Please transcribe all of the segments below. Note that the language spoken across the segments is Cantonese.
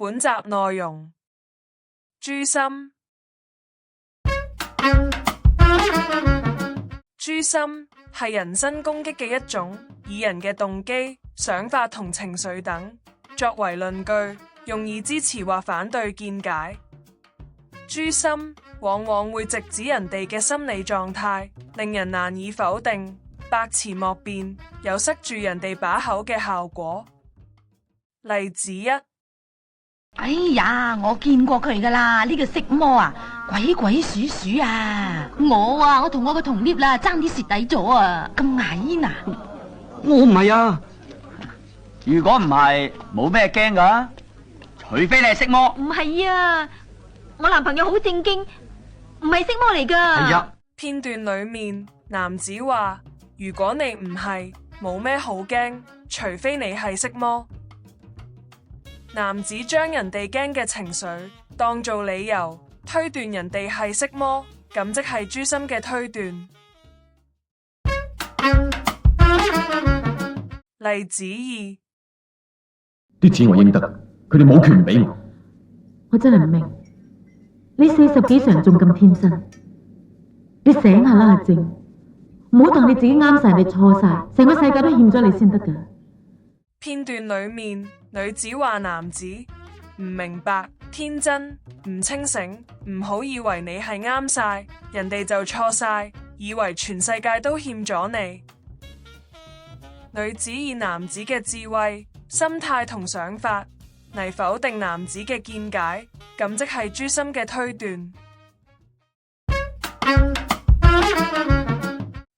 本集內容：誅心。誅心係人身攻擊嘅一種，以人嘅動機、想法同情緒等作為論據，用以支持或反對見解。誅心往往會直指人哋嘅心理狀態，令人難以否定，百詞莫辯，有塞住人哋把口嘅效果。例子一：哎呀，我見過佢噶啦，呢個色魔啊，鬼鬼祟祟啊！我同我個同 lift 啦，爭啲蝕底咗啊！咁矮嗱，我唔係啊！如果唔係，冇咩驚噶，除非你係色魔。唔係啊，我男朋友好正經，唔係色魔嚟噶。係啊。片段裏面，男子話：如果你唔係，冇咩好驚，除非你係色魔。男子將人哋驚嘅情緒當做理由，推斷人哋係色魔，咁即係誅心嘅推斷。例子二：啲錢我應得，佢哋冇權俾我。我真係唔明，你40幾歲人仲咁天真，你醒下啦，阿靜，唔好當你自己啱晒，你錯晒，成個世界都欠咗你先得噶。片段裏面，女子話男子唔明白、天真、唔清醒，唔好以為你係啱晒，人哋就錯晒，以為全世界都欠咗你。女子以男子嘅智慧、心態同想法嚟否定男子嘅見解，咁即係誅心嘅推斷。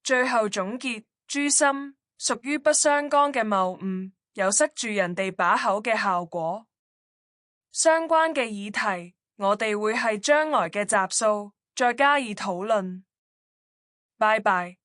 最後總結：誅心屬於不相干嘅謬誤，有塞住人哋把口嘅效果。相關嘅議題，我哋會喺將來嘅集數再加以討論。拜拜。